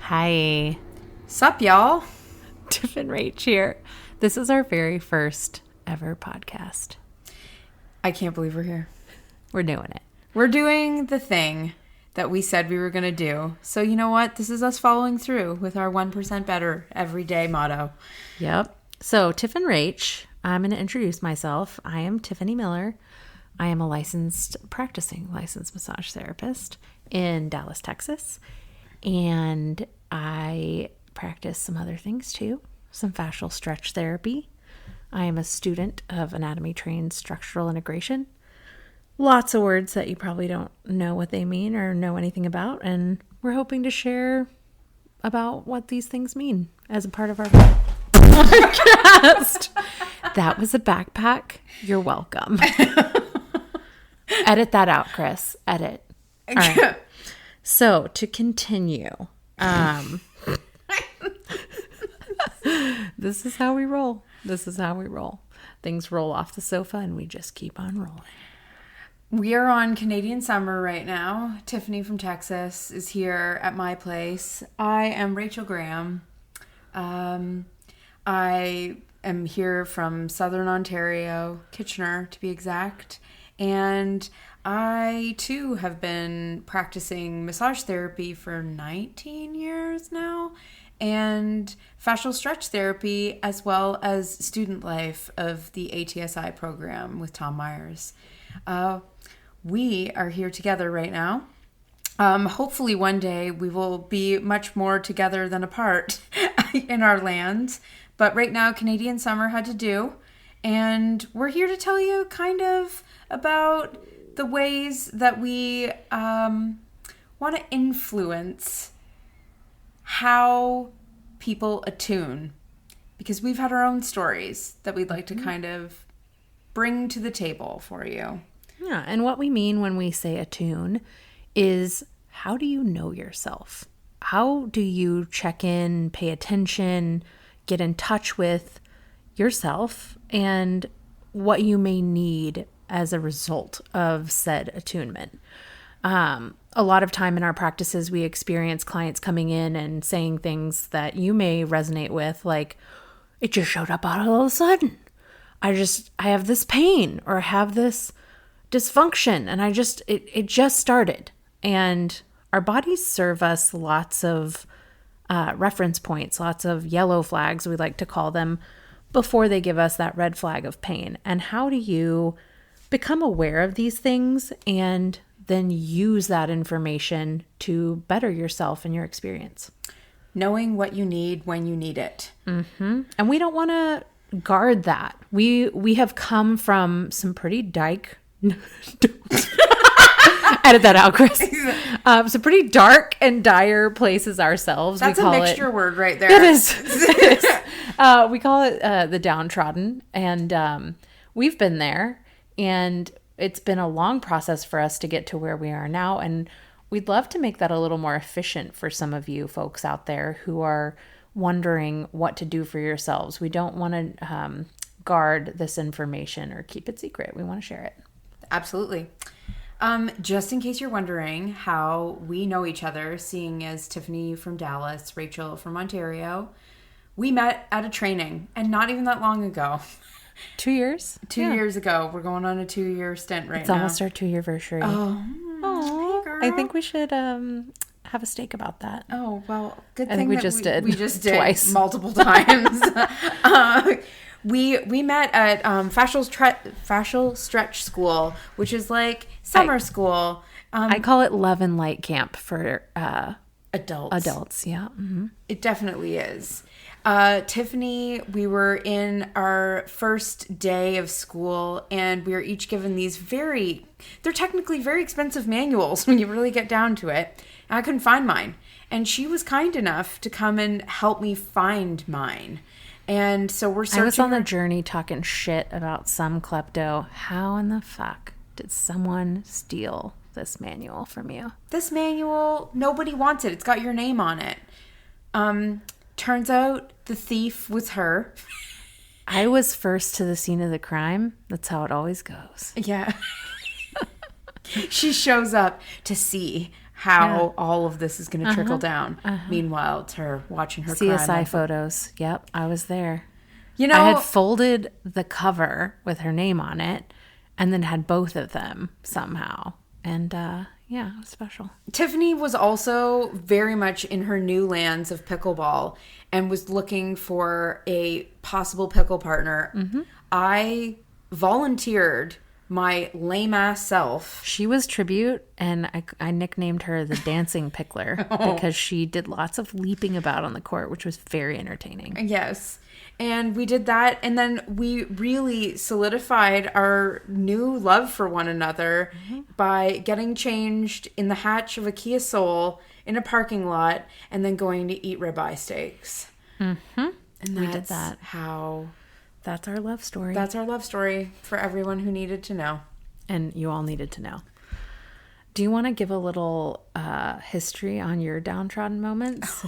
Hi. Sup, y'all? Tiff and Rach here. This is our very first ever podcast. I can't believe we're here. We're doing it. We're doing the thing that we said we were going to do. So you know what? This is us following through with our 1% better everyday motto. Yep. So Tiff and Rach, I'm going to introduce myself. I am Tiffany Miller. I am a practicing licensed massage therapist in Dallas, Texas. And I practice some other things too, some fascial stretch therapy. I am a student of anatomy-trained structural integration. Lots of words that you probably don't know what they mean or know anything about, and we're hoping to share about what these things mean as a part of our podcast. That was a backpack. You're welcome. Edit that out, Chris. Edit. All right. So, to continue, this is how we roll. Things roll off the sofa and we just keep on rolling. We are on Canadian summer right now. Tiffany from Texas is here at my place. I am Rachel Graham. I am here from Southern Ontario, Kitchener to be exact. And I, too, have been practicing massage therapy for 19 years now, and fascial stretch therapy, as well as student life of the ATSI program with Tom Myers. We are here together right now. Hopefully one day we will be much more together than apart in our lands. But right now, Canadian summer had to do. And we're here to tell you kind of about the ways that we want to influence how people attune. Because we've had our own stories that we'd like to kind of bring to the table for you. Yeah, and what we mean when we say attune is, how do you know yourself? How do you check in, pay attention, get in touch with yourself and what you may need as a result of said attunement? A lot of time in our practices, we experience clients coming in and saying things that you may resonate with, like, it just showed up all of a sudden. I have this pain, or I have this dysfunction, and it just started. And our bodies serve us lots of reference points, lots of yellow flags, we like to call them, before they give us that red flag of pain. And how do you become aware of these things and then use that information to better yourself and your experience? Knowing what you need when you need it. Mm-hmm. And we don't want to guard that. We have come from some pretty edit that out, Chris. Some pretty dark and dire places ourselves. That's a mixture word right there. It is. We call it the downtrodden, and we've been there, and it's been a long process for us to get to where we are now, and we'd love to make that a little more efficient for some of you folks out there who are wondering what to do for yourselves. We don't want to guard this information or keep it secret. We want to share it. Absolutely. Just in case you're wondering how we know each other, seeing as Tiffany from Dallas, Rachel from Ontario, we met at a training, and not even that long ago. 2 years? 2 years ago. We're going on a 2-year stint right now. It's almost our 2-year anniversary. Oh, hey, girl. I think we should have a steak about that. Oh, well, good thing I think we that just did. We just did twice. Multiple times. We met at fascial stretch school, which is like summer school. I call it Love and Light Camp for adults. Adults, yeah. Mm-hmm. It definitely is. Tiffany, we were in our first day of school, and we were each given these they're technically very expensive manuals when you really get down to it. And I couldn't find mine. And she was kind enough to come and help me find mine. And so we're searching. I was on the journey talking shit about some klepto. How in the fuck did someone steal this manual from you? This manual, nobody wants it. It's got your name on it. Turns out the thief was her. I was first to the scene of the crime. That's how it always goes. Yeah. She shows up to see how all of this is going to trickle down. Meanwhile, it's her watching her CSI photos. Yep, I was there. You know, I had folded the cover with her name on it and then had both of them somehow. And yeah, it was special. Tiffany was also very much in her new lands of pickleball and was looking for a possible pickle partner. I volunteered my lame-ass self. She was tribute, and I nicknamed her the dancing pickler because she did lots of leaping about on the court, which was very entertaining. Yes. And we did that, and then we really solidified our new love for one another by getting changed in the hatch of a Kia Soul in a parking lot and then going to eat ribeye steaks. And We did that. That's our love story. That's our love story for everyone who needed to know. And you all needed to know. Do you want to give a little history on your downtrodden moments?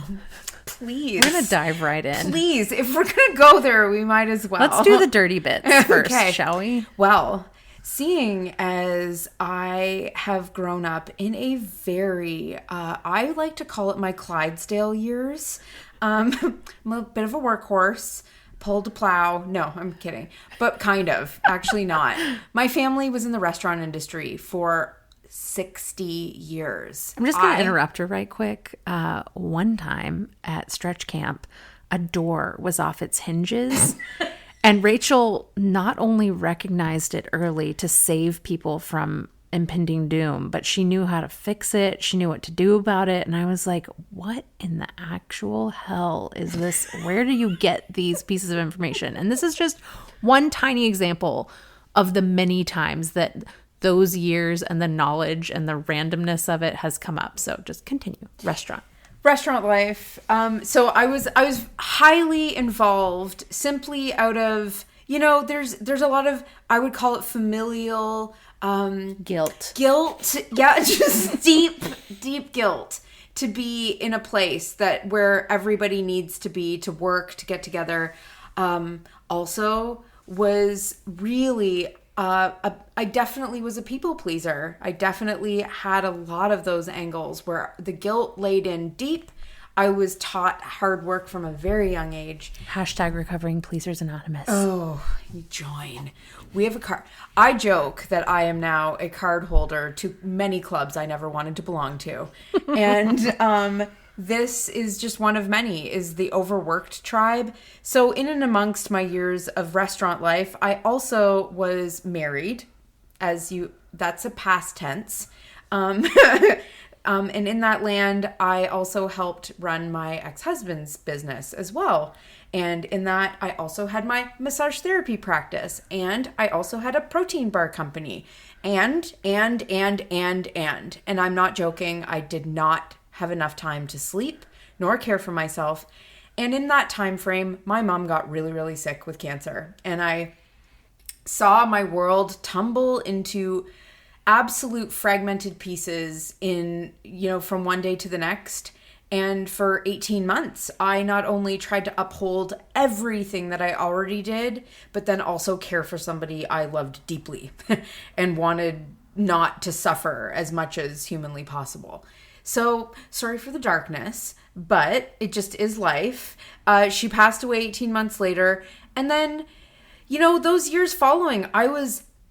Please. We're going to dive right in. Please. If we're going to go there, we might as well. Let's do the dirty bits first, shall we? Well, seeing as I have grown up in a very, I like to call it my Clydesdale years. I'm a bit of a workhorse. Pulled a plow. No, I'm kidding. But kind of. Actually not. My family was in the restaurant industry for 60 years. I'm just going to interrupt her right quick. One time at stretch camp, a door was off its hinges. And Rachel not only recognized it early to save people from impending doom, but she knew how to fix it. She knew what to do about it. And I was like, what in the actual hell is this? Where do you get these pieces of information? And this is just one tiny example of the many times that those years and the knowledge and the randomness of it has come up. So just continue. Restaurant life. So I was highly involved simply out of, there's a lot of, I would call it familial guilt. Yeah, just deep guilt to be in a place where everybody needs to be, to work, to get together. Also was really I definitely was a people pleaser. I definitely had a lot of those angles where the guilt laid in deep. I was taught hard work from a very young age. Hashtag Recovering Pleasers Anonymous. Oh, you join. We have a card. I joke that I am now a card holder to many clubs I never wanted to belong to. And this is just one of many, is the overworked tribe. So in and amongst my years of restaurant life, I also was married, that's a past tense. And in that land, I also helped run my ex-husband's business as well. And in that, I also had my massage therapy practice. And I also had a protein bar company. And I'm not joking, I did not have enough time to sleep nor care for myself. And in that time frame, my mom got really, really sick with cancer. And I saw my world tumble into absolute fragmented pieces from one day to the next. And for 18 months, I not only tried to uphold everything that I already did, but then also care for somebody I loved deeply and wanted not to suffer as much as humanly possible. So sorry for the darkness, but it just is life. She passed away 18 months later. And then, those years following,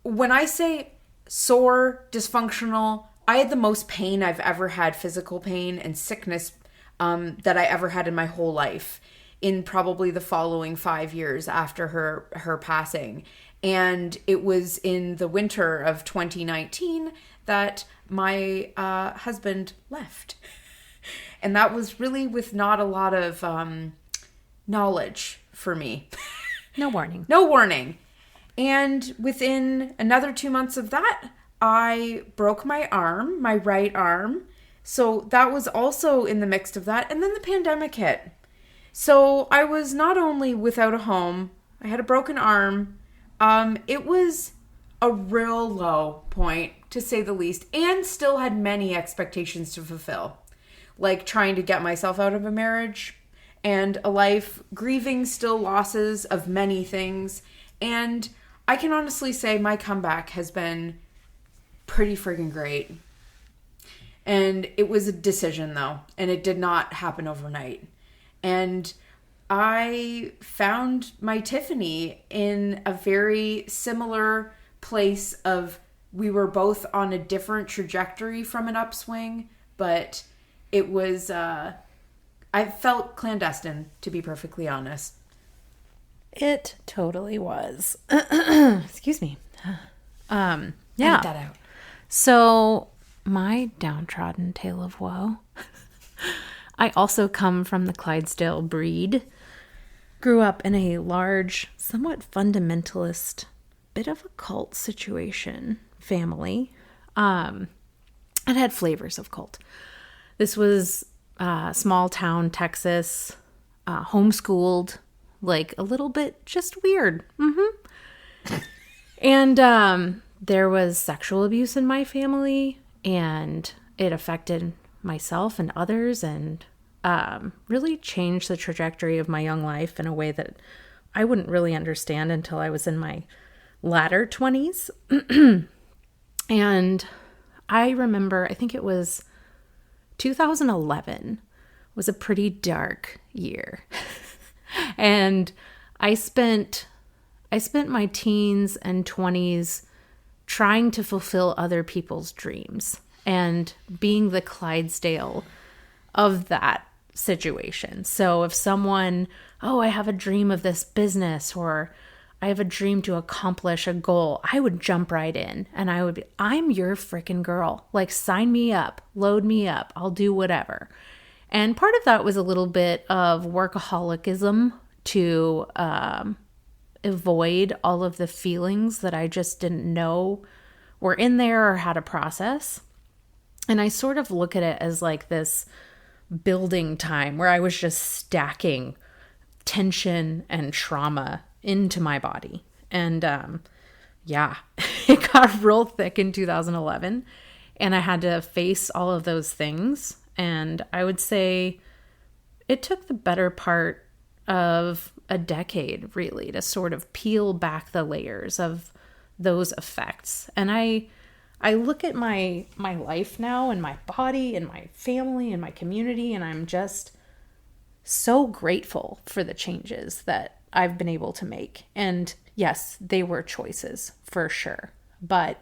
when I say sore, dysfunctional, I had the most pain I've ever had, physical pain and sickness that I ever had in my whole life in probably the following 5 years after her passing. And it was in the winter of 2019 that my husband left. And that was really with not a lot of knowledge for me. No warning. No warning. And within another 2 months of that, I broke my arm, my right arm. So that was also in the mix of that. And then the pandemic hit. So I was not only without a home, I had a broken arm. It was a real low point, to say the least, and still had many expectations to fulfill. Like trying to get myself out of a marriage and a life, grieving still losses of many things. And I can honestly say my comeback has been pretty friggin' great. And it was a decision, though, and it did not happen overnight. And I found my Tiffany in a very similar place of, we were both on a different trajectory from an upswing, but it was, I felt clandestine, to be perfectly honest. It totally was. Excuse me. Yeah. Edit that out. So my downtrodden tale of woe. I also come from the Clydesdale breed. Grew up in a large, somewhat fundamentalist, bit of a cult situation family. It had flavors of cult. This was small town Texas, homeschooled, like a little bit just weird. And there was sexual abuse in my family, and it affected myself and others, and really changed the trajectory of my young life in a way that I wouldn't really understand until I was in my latter 20s. And I remember, I think it was 2011 was a pretty dark year. And I spent my teens and 20s trying to fulfill other people's dreams and being the Clydesdale of that situation. So if someone, I have a dream of this business, or I have a dream to accomplish a goal, I would jump right in and I would be, I'm your freaking girl. Like, sign me up, load me up, I'll do whatever. And part of that was a little bit of workaholicism to avoid all of the feelings that I just didn't know were in there or how to process. And I sort of look at it as like this building time where I was just stacking tension and trauma into my body. And it got real thick in 2011, and I had to face all of those things. And I would say it took the better part of a decade, really, to sort of peel back the layers of those effects. And I look at my life now, and my body and my family and my community, and I'm just so grateful for the changes that I've been able to make. And yes, they were choices for sure, but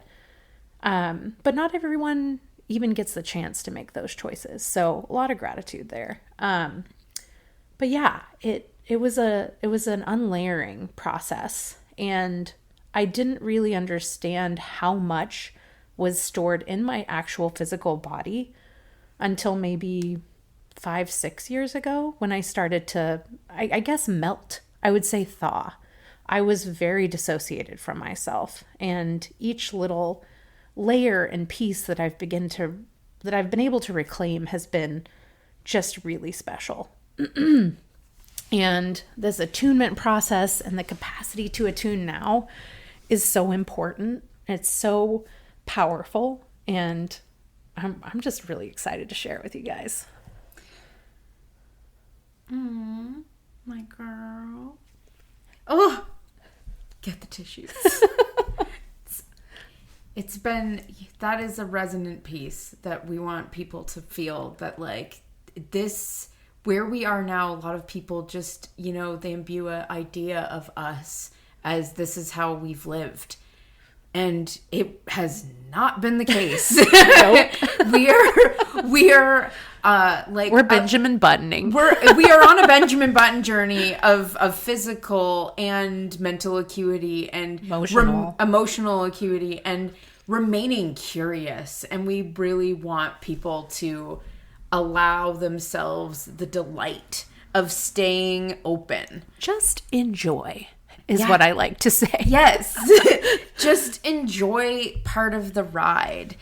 not everyone even gets the chance to make those choices. So a lot of gratitude there. But yeah, it was an unlayering process, and I didn't really understand how much was stored in my actual physical body until maybe 5-6 years ago, when I started to, I guess, melt. I would say thaw. I was very dissociated from myself, and each little layer and piece that I've been able to reclaim has been just really special. And this attunement process and the capacity to attune now is so important. It's so powerful, and I'm just really excited to share it with you guys. My girl. Oh, get the tissues. It's been, that is a resonant piece that we want people to feel, that like this, where we are now, a lot of people just, they imbue an idea of us as this is how we've lived. And it has not been the case. We are like, we're Benjamin Buttoning. We are on a Benjamin Button journey of physical and mental acuity and emotional acuity, and remaining curious. And we really want people to allow themselves the delight of staying open. Just enjoy is what I like to say. Yes. Just enjoy part of the ride.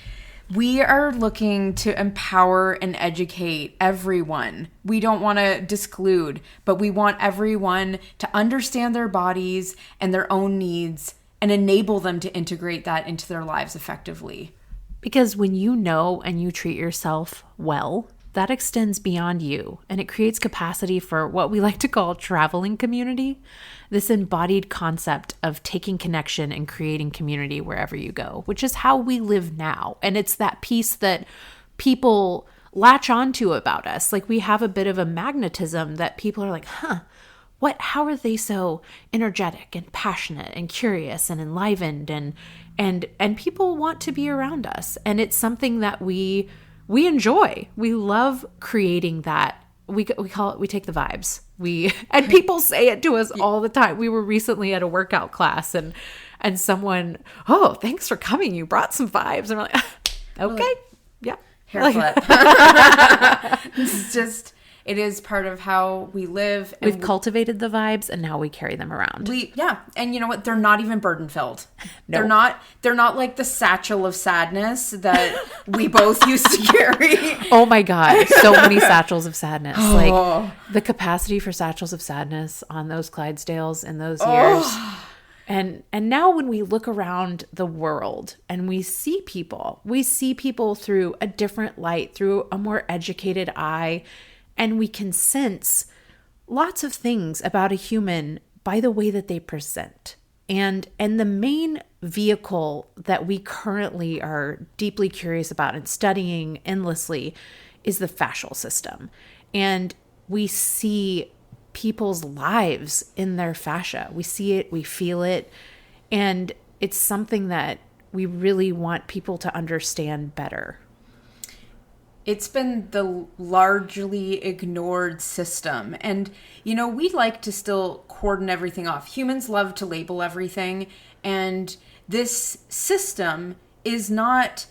We are looking to empower and educate everyone. We don't want to disclude, but we want everyone to understand their bodies and their own needs and enable them to integrate that into their lives effectively. Because when you know and you treat yourself well, that extends beyond you, and it creates capacity for what we like to call traveling community, this embodied concept of taking connection and creating community wherever you go, which is how we live now. And it's that piece that people latch onto about us. Like we have a bit of a magnetism that people are like, how are they so energetic and passionate and curious and enlivened and people want to be around us. And it's something that we enjoy. We love creating that. We call it, we take the vibes. And people say it to us all the time. We were recently at a workout class and someone, oh, thanks for coming. You brought some vibes. And we're like, okay. Yeah. Hair flip. It's just, it is part of how we live. And we've cultivated the vibes and now we carry them around. And you know what? They're not even burden filled. No. They're not like the satchel of sadness that we both used to carry. Oh my God. So many satchels of sadness. Like the capacity for satchels of sadness on those Clydesdales in those years. And now when we look around the world and we see people through a different light, through a more educated eye, and we can sense lots of things about a human by the way that they present. And the main vehicle that we currently are deeply curious about and studying endlessly is the fascial system. And we see people's lives in their fascia. We see it, we feel it, and it's something that we really want people to understand better. It's been the largely ignored system. And, you know, we like to still cordon everything off. Humans love to label everything. And this system is not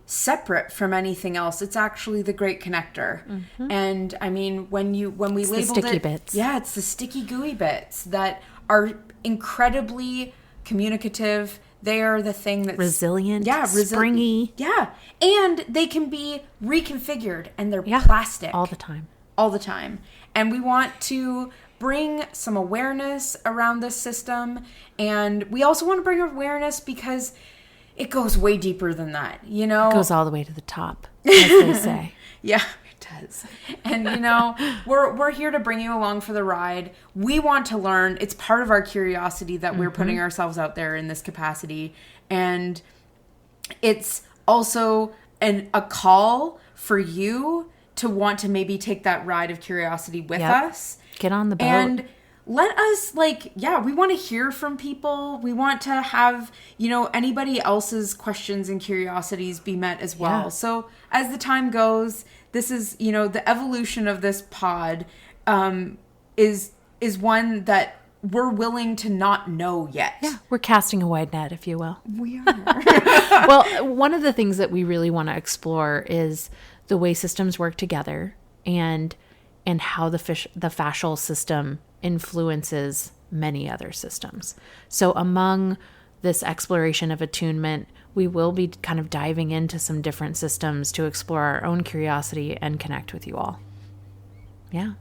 separate from anything else. It's actually the great connector. Mm-hmm. And I mean, when we it's labeled the sticky it, bits. Yeah, it's the sticky gooey bits that are incredibly communicative. They are the thing that's resilient, springy. Yeah. And they can be reconfigured and they're plastic. All the time. All the time. And we want to bring some awareness around this system. And we also want to bring awareness because it goes way deeper than that, you know? It goes all the way to the top, as they say. Yeah, it does. And, you know, we're here to bring you along for the ride. We want to learn. It's part of our curiosity that we're putting ourselves out there in this capacity. And it's also a call for you to want to maybe take that ride of curiosity with us. Get on the boat. And let us, we want to hear from people. We want to have, you know, anybody else's questions and curiosities be met as well. Yeah. So as the time goes, this is, you know, the evolution of this pod is one that we're willing to not know yet. Yeah, we're casting a wide net, if you will. We are. Well, one of the things that we really want to explore is the way systems work together and how the fascial system influences many other systems. So among this exploration of attunement, we will be kind of diving into some different systems to explore our own curiosity and connect with you all. Yeah.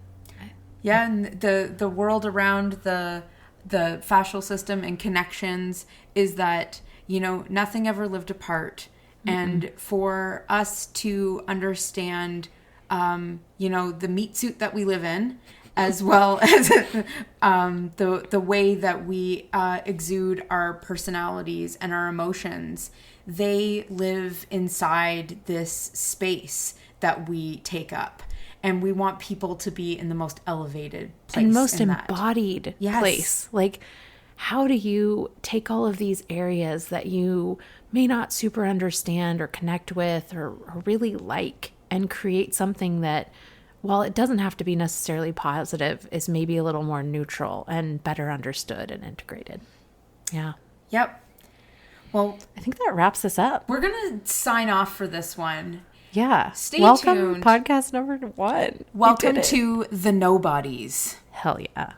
Yeah, and the world around the fascial system and connections is that, you know, nothing ever lived apart. Mm-mm. And for us to understand, you know, the meat suit that we live in, as well as the way that we exude our personalities and our emotions, they live inside this space that we take up. And we want people to be in the most elevated place. And most embodied place. Like, how do you take all of these areas that you may not super understand or connect with or really like and create something that, while it doesn't have to be necessarily positive, is maybe a little more neutral and better understood and integrated. Yeah. Yep. Well, I think that wraps us up. We're going to sign off for this one. Yeah. Stay Welcome, tuned. Podcast number 1. Welcome to the Knowbodies. Hell yeah.